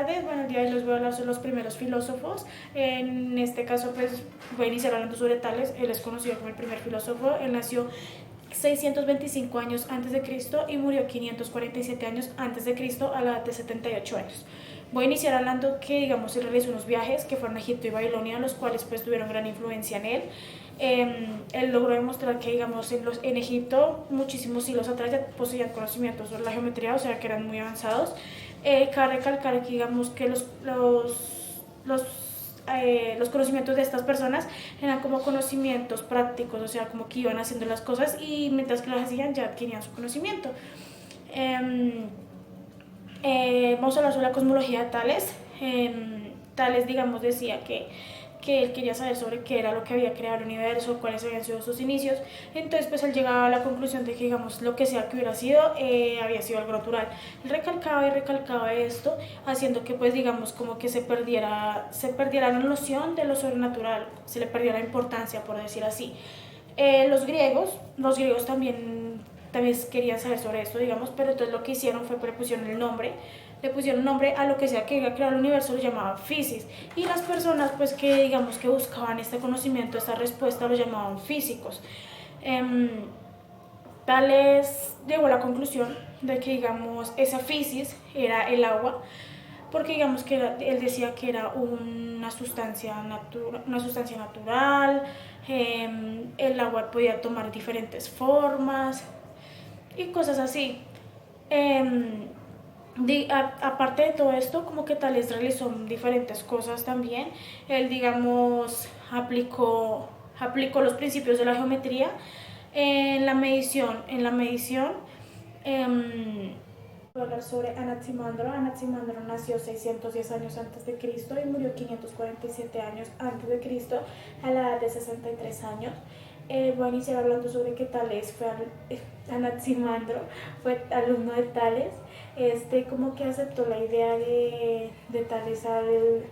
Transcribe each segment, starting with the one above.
tardes. Bueno, el día de hoy les voy a hablar sobre los primeros filósofos. En este caso, pues voy a iniciar hablando sobre Tales. Él es conocido como el primer filósofo. Él nació 625 años antes de Cristo y murió 547 años antes de Cristo a la edad de 78 años. Voy a iniciar hablando que, digamos, él realizó unos viajes que fueron a Egipto y Babilonia, los cuales pues tuvieron gran influencia en él. Él logró demostrar que, digamos, en Egipto, muchísimos siglos atrás ya poseían conocimientos sobre la geometría, o sea que eran muy avanzados. Cabe recalcar que, digamos, que los conocimientos de estas personas eran como conocimientos prácticos, o sea, como que iban haciendo las cosas y mientras que las hacían ya adquirían su conocimiento. Vamos a hablar sobre la cosmología de Tales. Tales, digamos, decía que él quería saber sobre qué era lo que había creado el universo, cuáles habían sido sus inicios. Entonces, pues él llegaba a la conclusión de que, digamos, lo que sea que hubiera sido, había sido algo natural. Él recalcaba y recalcaba esto, haciendo que, pues, digamos, como que se perdiera la noción de lo sobrenatural, se le perdiera la importancia, por decir así. Los griegos también querían saber sobre esto, digamos, pero entonces lo que hicieron fue que le pusieron nombre a lo que sea que había creado el universo, lo llamaban physis, y las personas pues que digamos que buscaban este conocimiento, esta respuesta, lo llamaban físicos. Tales llegó a la conclusión de que, digamos, esa physis era el agua, porque digamos que él decía que era una sustancia natural. El agua podía tomar diferentes formas y cosas así. Eh, Aparte de todo esto, como que Tales realizó diferentes cosas también. Él, digamos, aplicó los principios de la geometría en la medición. Voy a hablar sobre Anaximandro. Anaximandro nació 610 años antes de Cristo y murió 547 años antes de Cristo a la edad de 63 años. Voy a iniciar hablando sobre que Anaximandro fue alumno de Tales. Como que aceptó la idea de Tales al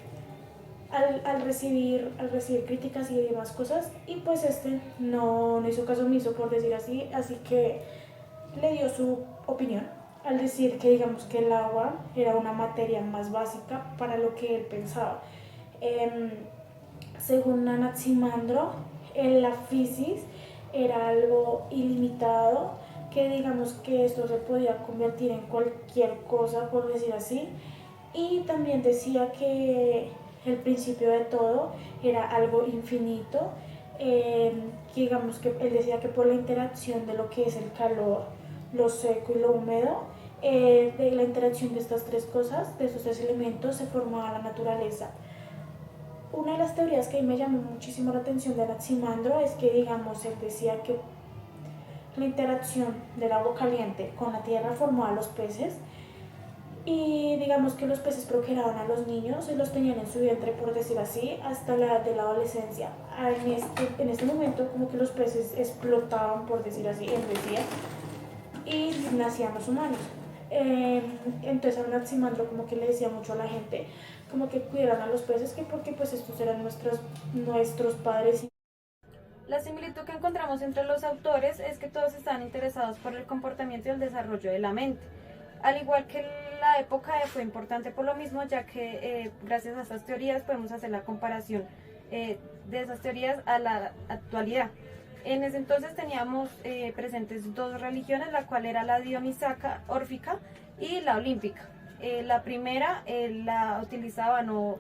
recibir críticas y demás cosas, y pues no hizo caso omiso, por decir así que le dio su opinión al decir que, digamos, que el agua era una materia más básica para lo que él pensaba. Em, Según Anaximandro, la física era algo ilimitado, que digamos que esto se podía convertir en cualquier cosa, por decir así, y también decía que el principio de todo era algo infinito, que digamos que él decía que por la interacción de lo que es el calor, lo seco y lo húmedo, de la interacción de estas tres cosas, de estos tres elementos, se formaba la naturaleza. Una de las teorías que a mí me llamó muchísimo la atención de Anaximandro es que, digamos, él decía que la interacción del agua caliente con la tierra formaba a los peces, y digamos que los peces procreaban a los niños y los tenían en su vientre, por decir así, hasta la edad de la adolescencia. En este momento como que los peces explotaban, por decir así, envejecían y nacían los humanos. Entonces Anaximandro como que le decía mucho a la gente como que cuidaran a los peces, que porque pues estos eran nuestros padres. La similitud que encontramos entre los autores es que todos están interesados por el comportamiento y el desarrollo de la mente. Al igual que la época fue importante por lo mismo, ya que gracias a estas teorías podemos hacer la comparación de esas teorías a la actualidad. En ese entonces teníamos presentes dos religiones, la cual era la dionisíaca, órfica, y la olímpica. La primera la utilizaban o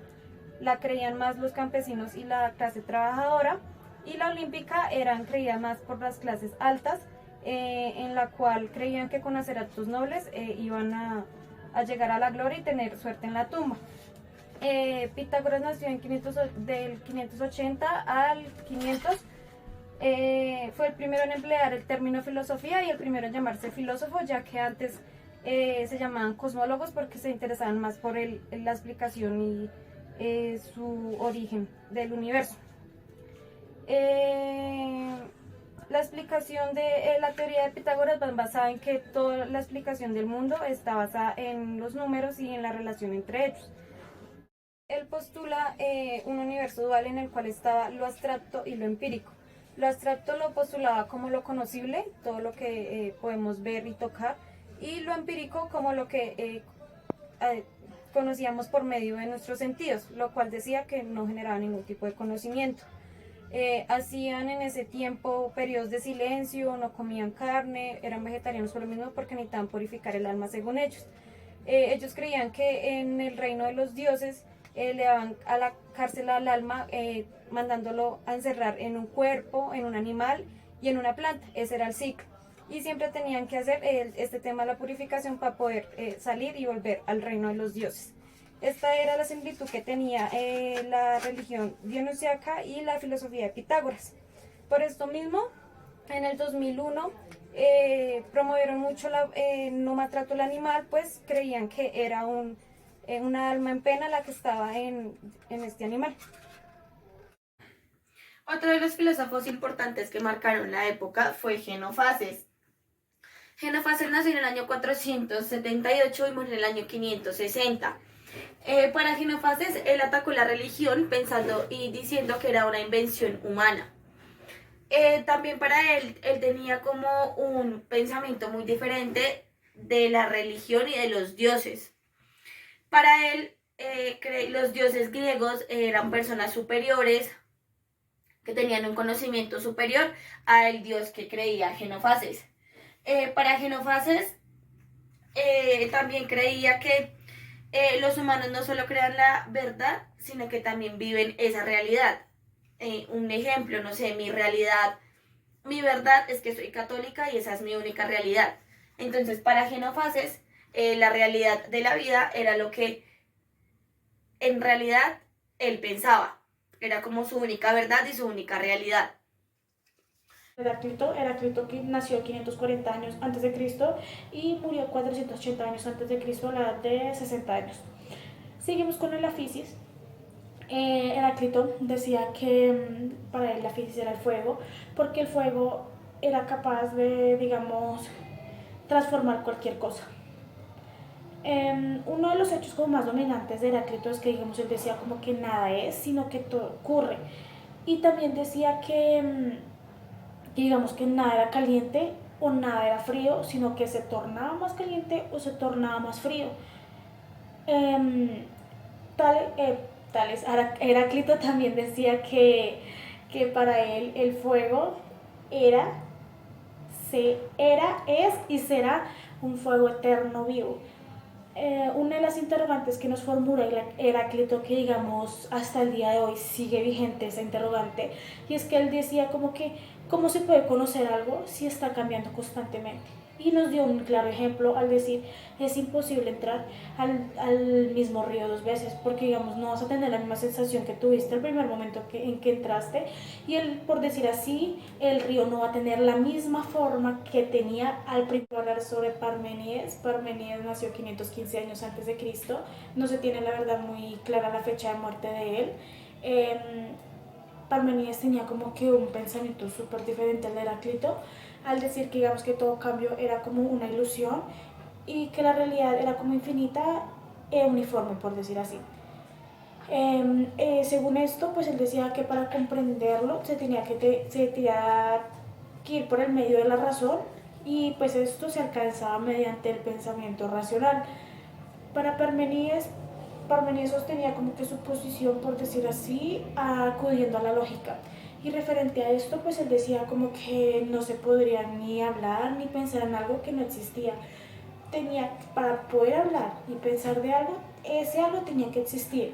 la creían más los campesinos y la clase trabajadora, y la olímpica eran creídas más por las clases altas, en la cual creían que con hacer actos nobles iban a llegar a la gloria y tener suerte en la tumba. Pitágoras nació del 580 al 500. Fue el primero en emplear el término filosofía y el primero en llamarse filósofo, ya que antes se llamaban cosmólogos porque se interesaban más por la explicación y su origen del universo. La explicación de la teoría de Pitágoras va basada en que toda la explicación del mundo está basada en los números y en la relación entre ellos. Él postula un universo dual en el cual estaba lo abstracto y lo empírico. Lo abstracto lo postulaba como lo conocible, todo lo que podemos ver y tocar, y lo empírico como lo que conocíamos por medio de nuestros sentidos, lo cual decía que no generaba ningún tipo de conocimiento. Hacían en ese tiempo periodos de silencio, no comían carne, eran vegetarianos por lo mismo porque necesitaban purificar el alma según ellos. Ellos creían que en el reino de los dioses le daban a la cárcel al alma, mandándolo a encerrar en un cuerpo, en un animal y en una planta. Ese era el ciclo. Y siempre tenían que hacer este tema de la purificación para poder salir y volver al reino de los dioses. Esta era la similitud que tenía la religión dionisiaca y la filosofía de Pitágoras. Por esto mismo, en el 2001 promovieron mucho no maltrato al animal, pues creían que era una alma en pena la que estaba en este animal. Otro de los filósofos importantes que marcaron la época fue Genofases. Genofases nació en el año 478 y murió en el año 560. Para Genofases, él atacó la religión pensando y diciendo que era una invención humana. También para él tenía como un pensamiento muy diferente de la religión y de los dioses. Para él, los dioses griegos eran personas superiores que tenían un conocimiento superior al dios que creía Genofases. Para Genofases, también creía que los humanos no solo crean la verdad, sino que también viven esa realidad. Un ejemplo, no sé, mi verdad es que soy católica y esa es mi única realidad. Entonces, para Genofases, la realidad de la vida era lo que en realidad él pensaba. Era como su única verdad y su única realidad. Heráclito que nació 540 años antes de Cristo y murió 480 años antes de Cristo a la edad de 60 años. Seguimos con el afisis. Heráclito decía que para él la fisis era el fuego, porque el fuego era capaz de, digamos, transformar cualquier cosa. Uno de los hechos como más dominantes de Heráclito es que, digamos, él decía como que nada es, sino que todo ocurre. Y también decía que digamos que nada era caliente o nada era frío, sino que se tornaba más caliente o se tornaba más frío. Eh, Tales, Heráclito también decía que para él el fuego es y será un fuego eterno vivo. Una de las interrogantes que nos formula Heráclito, que digamos hasta el día de hoy sigue vigente esa interrogante, y es que él decía como que cómo se puede conocer algo si está cambiando constantemente. Y nos dio un claro ejemplo al decir, es imposible entrar al mismo río dos veces, porque digamos no vas a tener la misma sensación que tuviste el primer momento en que entraste, y por decir así, el río no va a tener la misma forma que tenía al principio. Hablar sobre Parménides. Parménides nació 515 años antes de Cristo, no se tiene la verdad muy clara la fecha de muerte de él. Parménides tenía como que un pensamiento súper diferente al de Heráclito, al decir que digamos que todo cambio era como una ilusión y que la realidad era como infinita e uniforme, por decir así. Según esto, pues él decía que para comprenderlo se tenía que ir por el medio de la razón, y pues esto se alcanzaba mediante el pensamiento racional. Para Parménides sostenía como que su posición, por decir así, acudiendo a la lógica. Y referente a esto, pues él decía como que no se podría ni hablar ni pensar en algo que no existía. Para poder hablar y pensar de algo, ese algo tenía que existir.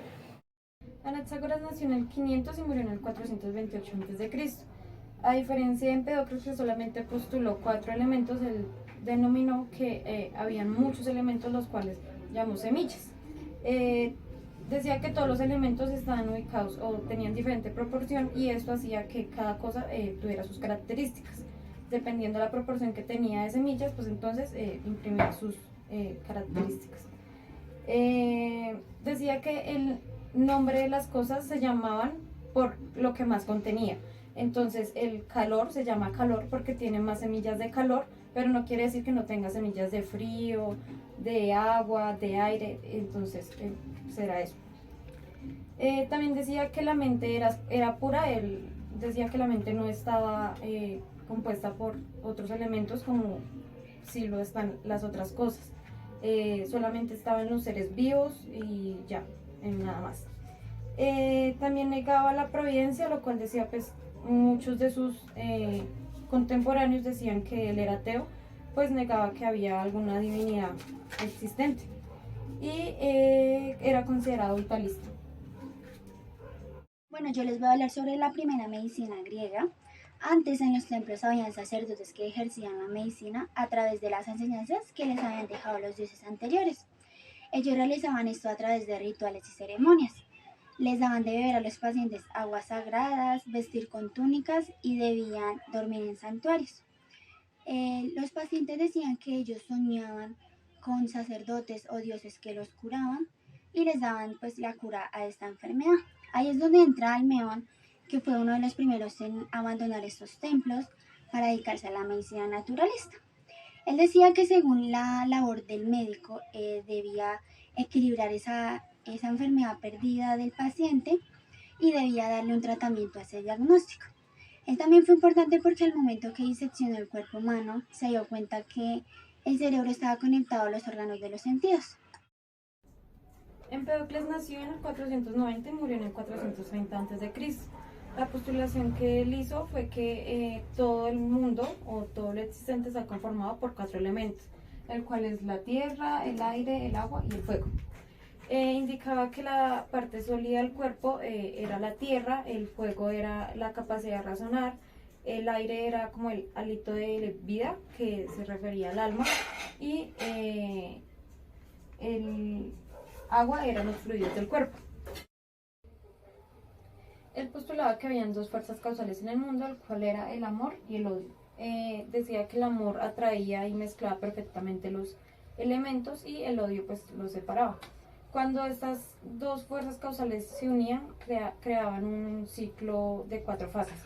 Anaxágoras nació en el 500 y murió en el 428 a.C. A diferencia de Empedocles, que solamente postuló 4 elementos, él denominó que habían muchos elementos, los cuales llamó semillas. Decía que todos los elementos estaban ubicados o tenían diferente proporción, y esto hacía que cada cosa tuviera sus características. Dependiendo de la proporción que tenía de semillas, pues entonces imprimía sus características. Decía que el nombre de las cosas se llamaban por lo que más contenía. Entonces el calor se llama calor porque tiene más semillas de calor, pero no quiere decir que no tenga semillas de frío, de agua, de aire. Entonces será eso. También decía que la mente era pura. Él decía que la mente no estaba compuesta por otros elementos como si lo están las otras cosas. solamente estaba en los seres vivos y ya, en nada más. También negaba la providencia, lo cual decía, pues muchos de sus contemporáneos decían que él era ateo, pues negaba que había alguna divinidad existente y era considerado vitalista. Bueno, yo les voy a hablar sobre la primera medicina griega. Antes en los templos habían sacerdotes que ejercían la medicina a través de las enseñanzas que les habían dejado los dioses anteriores. Ellos realizaban esto a través de rituales y ceremonias. Les daban de beber a los pacientes aguas sagradas, vestir con túnicas y debían dormir en santuarios. Los pacientes decían que ellos soñaban con sacerdotes o dioses que los curaban y les daban pues la cura a esta enfermedad. Ahí es donde entra Almeón, que fue uno de los primeros en abandonar estos templos para dedicarse a la medicina naturalista. Él decía que según la labor del médico debía equilibrar esa enfermedad perdida del paciente y debía darle un tratamiento a ese diagnóstico. Él también fue importante porque al momento que diseccionó el cuerpo humano se dio cuenta que el cerebro estaba conectado a los órganos de los sentidos. Empedocles nació en el 490 y murió en el 430 a.C. La postulación que él hizo fue que todo el mundo o todo lo existente está conformado por 4 elementos, el cual es la tierra, el aire, el agua y el fuego. Indicaba que la parte sólida del cuerpo era la tierra, el fuego era la capacidad de razonar, el aire era como el hálito de vida, que se refería al alma, y el agua eran los fluidos del cuerpo. Él postulaba que habían 2 fuerzas causales en el mundo, el cual era el amor y el odio. Decía que el amor atraía y mezclaba perfectamente los elementos y el odio pues los separaba. Cuando estas 2 fuerzas causales se unían, creaban un ciclo de 4 fases.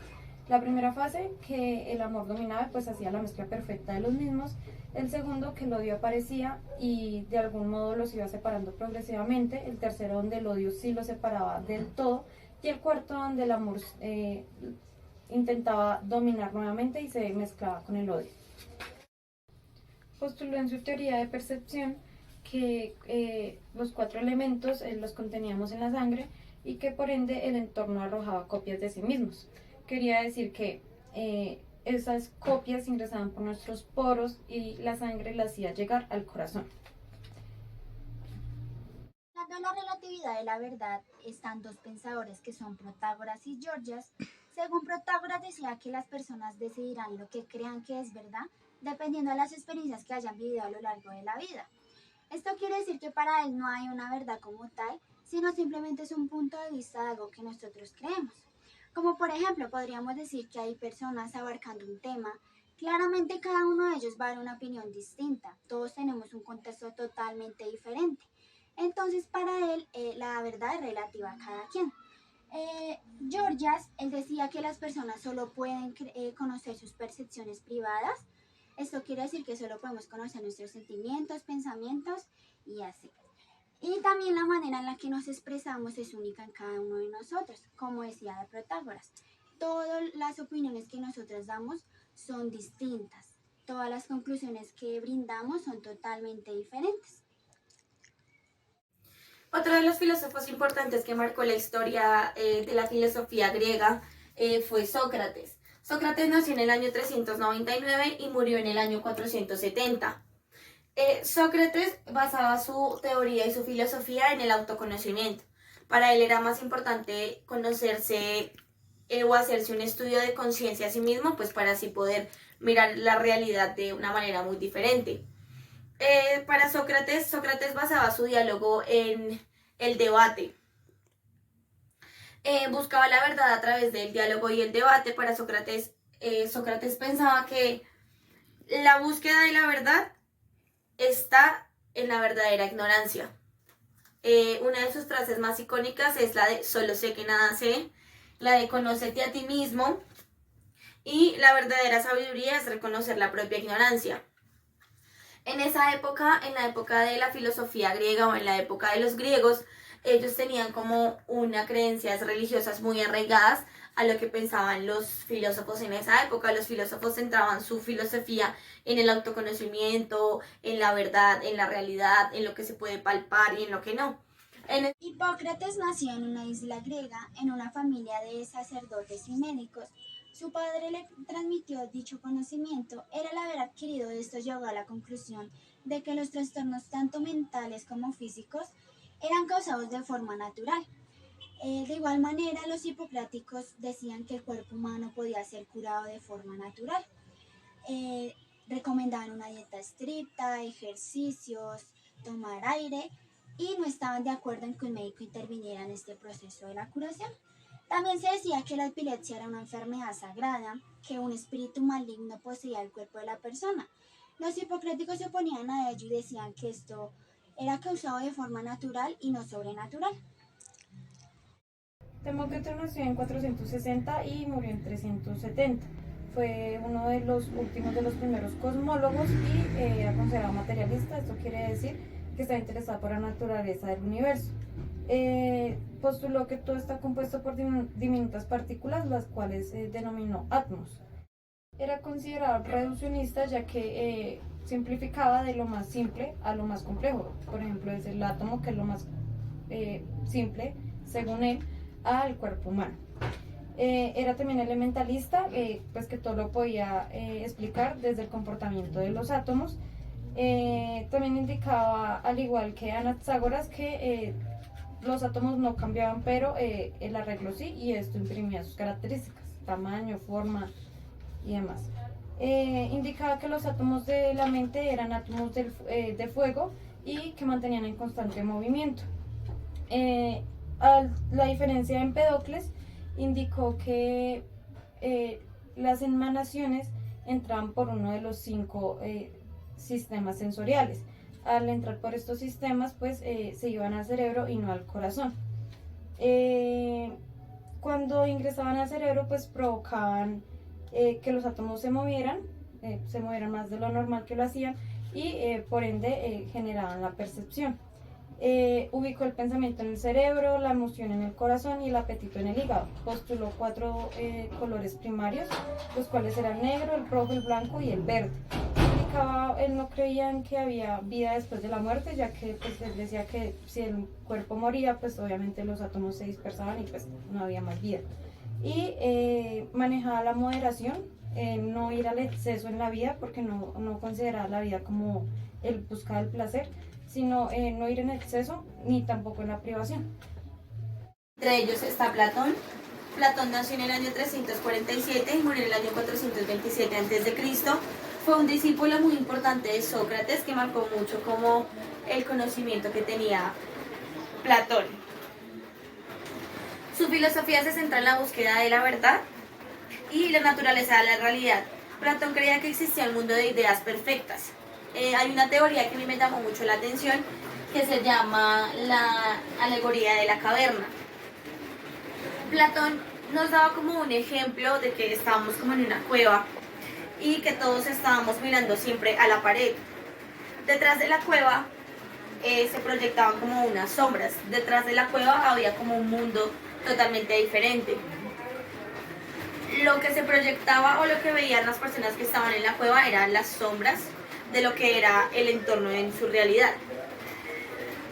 La primera fase, que el amor dominaba, pues hacía la mezcla perfecta de los mismos. El segundo, que el odio aparecía y de algún modo los iba separando progresivamente. El tercero, donde el odio sí los separaba del todo. Y el cuarto, donde el amor intentaba dominar nuevamente y se mezclaba con el odio. Postuló en su teoría de percepción que los 4 elementos los conteníamos en la sangre y que por ende el entorno arrojaba copias de sí mismos. Quería decir que esas copias ingresaban por nuestros poros y la sangre la hacía llegar al corazón. Hablando de la relatividad de la verdad, están 2 pensadores que son Protágoras y Gorgias. Según Protágoras decía que las personas decidirán lo que crean que es verdad dependiendo de las experiencias que hayan vivido a lo largo de la vida. Esto quiere decir que para él no hay una verdad como tal, sino simplemente es un punto de vista de algo que nosotros creemos. Como por ejemplo, podríamos decir que hay personas abarcando un tema, claramente cada uno de ellos va a dar una opinión distinta, todos tenemos un contexto totalmente diferente. Entonces para él la verdad es relativa a cada quien. Gorgias, él decía que las personas solo pueden conocer sus percepciones privadas. Esto quiere decir que solo podemos conocer nuestros sentimientos, pensamientos y así. Y también la manera en la que nos expresamos es única en cada uno de nosotros, como decía de Protágoras. Todas las opiniones que nosotros damos son distintas. Todas las conclusiones que brindamos son totalmente diferentes. Otro de los filósofos importantes que marcó la historia de la filosofía griega fue Sócrates. Sócrates nació en el año 399 y murió en el año 470. Sócrates basaba su teoría y su filosofía en el autoconocimiento. Para él era más importante conocerse o hacerse un estudio de conciencia a sí mismo, pues para así poder mirar la realidad de una manera muy diferente. Para Sócrates basaba su diálogo en el debate. Buscaba la verdad a través del diálogo y el debate. Para Sócrates pensaba que la búsqueda de la verdad está en la verdadera ignorancia. Una de sus frases más icónicas es la de solo sé que nada sé, la de conócete a ti mismo, y la verdadera sabiduría es reconocer la propia ignorancia. En esa época, en la época de la filosofía griega o en la época de los griegos, ellos tenían como unas creencias religiosas muy arraigadas a lo que pensaban los filósofos en esa época. Los filósofos centraban su filosofía en el autoconocimiento, en la verdad, en la realidad, en lo que se puede palpar y en lo que no. Hipócrates nació en una isla griega, en una familia de sacerdotes y médicos. Su padre le transmitió dicho conocimiento. Era el haber adquirido esto llegó a la conclusión de que los trastornos tanto mentales como físicos eran causados de forma natural. De igual manera, los hipocráticos decían que el cuerpo humano podía ser curado de forma natural. Recomendaban una dieta estricta, ejercicios, tomar aire y no estaban de acuerdo en que un médico interviniera en este proceso de la curación. También se decía que la epilepsia era una enfermedad sagrada, que un espíritu maligno poseía el cuerpo de la persona. Los hipocráticos se oponían a ello y decían que esto era causado de forma natural y no sobrenatural. Demócrito nació en 460 y murió en 370. Fue uno de los últimos de los primeros cosmólogos y era considerado materialista. Esto quiere decir que estaba interesado por la naturaleza del universo. Postuló que todo está compuesto por diminutas partículas, las cuales denominó átomos. Era considerado reduccionista, ya que simplificaba de lo más simple a lo más complejo. Por ejemplo, es el átomo, que es lo más simple, según él, al cuerpo humano. Era también elementalista, pues que todo lo podía explicar desde el comportamiento de los átomos. También indicaba, al igual que Anaxágoras, que los átomos no cambiaban, pero el arreglo sí, y esto imprimía sus características, tamaño, forma y demás. Indicaba que los átomos de la mente eran átomos de fuego y que mantenían en constante movimiento. La diferencia de Empedocles indicó que las emanaciones entraban por uno de los 5 sistemas sensoriales. Al entrar por estos sistemas, pues se iban al cerebro y no al corazón. Cuando ingresaban al cerebro, pues provocaban que los átomos se movieran más de lo normal que lo hacían y por ende generaban la percepción. Ubicó el pensamiento en el cerebro, la emoción en el corazón y el apetito en el hígado. Postuló 4 colores primarios, los cuales eran el negro, el rojo, el blanco y el verde. Él no creía en que había vida después de la muerte, ya que pues, él decía que si el cuerpo moría, pues obviamente los átomos se dispersaban y pues no había más vida. Y manejaba la moderación, no ir al exceso en la vida, porque no consideraba la vida como el buscar el placer, sino no ir en exceso ni tampoco en la privación. Entre ellos está Platón. Platón nació en el año 347 y murió en el año 427 a.C. Fue un discípulo muy importante de Sócrates, que marcó mucho como el conocimiento que tenía Platón. Su filosofía se centra en la búsqueda de la verdad y la naturaleza de la realidad. Platón creía que existía un mundo de ideas perfectas. Hay una teoría que a mí me llamó mucho la atención, que se llama la alegoría de la caverna. Platón nos daba como un ejemplo de que estábamos como en una cueva y que todos estábamos mirando siempre a la pared. Detrás de la cueva se proyectaban como unas sombras. Detrás de la cueva había como un mundo totalmente diferente. Lo que se proyectaba o lo que veían las personas que estaban en la cueva eran las sombras de lo que era el entorno en su realidad.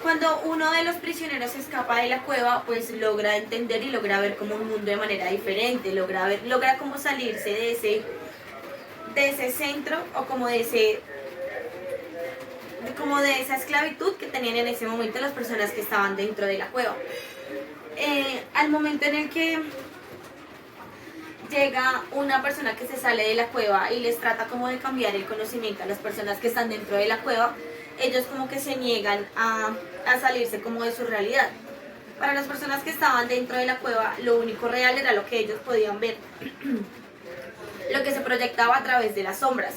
Cuando uno de los prisioneros escapa de la cueva, pues logra entender y logra ver como un mundo de manera diferente, logra como salirse de ese centro o como de esa esclavitud que tenían en ese momento las personas que estaban dentro de la cueva. Al momento en el que llega una persona que se sale de la cueva y les trata como de cambiar el conocimiento a las personas que están dentro de la cueva, ellos como que se niegan a salirse como de su realidad. Para las personas que estaban dentro de la cueva, lo único real era lo que ellos podían ver, lo que se proyectaba a través de las sombras.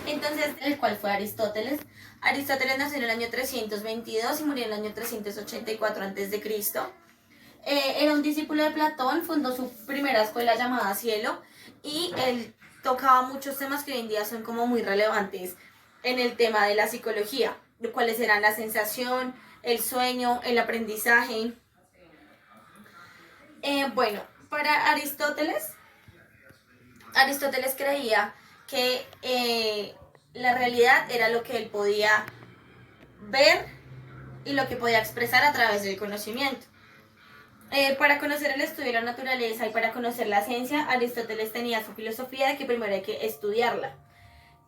Entonces, el cual fue Aristóteles. Aristóteles nació en el año 322 y murió en el año 384 a.C. Era un discípulo de Platón, fundó su primera escuela llamada Cielo y él tocaba muchos temas que hoy en día son como muy relevantes en el tema de la psicología, de cuáles eran la sensación, el sueño, el aprendizaje. Bueno, para Aristóteles creía que la realidad era lo que él podía ver y lo que podía expresar a través del conocimiento. Para conocer el estudio de la naturaleza y para conocer la ciencia, Aristóteles tenía su filosofía de que primero hay que estudiarla.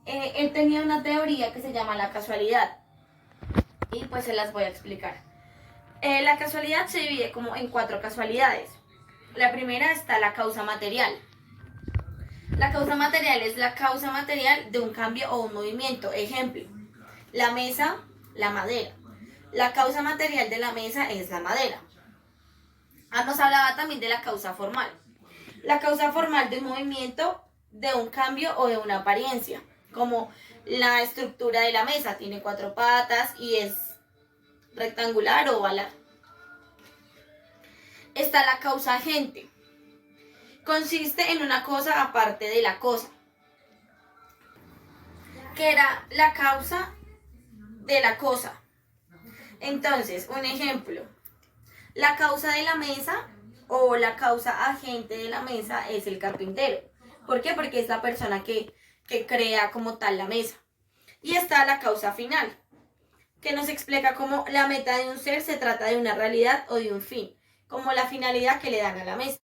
Él tenía una teoría que se llama la casualidad y pues se las voy a explicar. La casualidad se divide como en 4 casualidades. La primera está la causa material. La causa material es la causa material de un cambio o un movimiento. Ejemplo, la mesa, la madera. La causa material de la mesa es la madera. Nos hablaba también de la causa formal. La causa formal de un movimiento, de un cambio o de una apariencia, como la estructura de la mesa, tiene 4 patas y es rectangular o oval. Está la causa agente. Consiste en una cosa aparte de la cosa, que era la causa de la cosa. Entonces, un ejemplo, la causa de la mesa o la causa agente de la mesa es el carpintero. ¿Por qué? Porque es la persona que crea como tal la mesa. Y está la causa final, que nos explica cómo la meta de un ser se trata de una realidad o de un fin, como la finalidad que le dan a la mesa.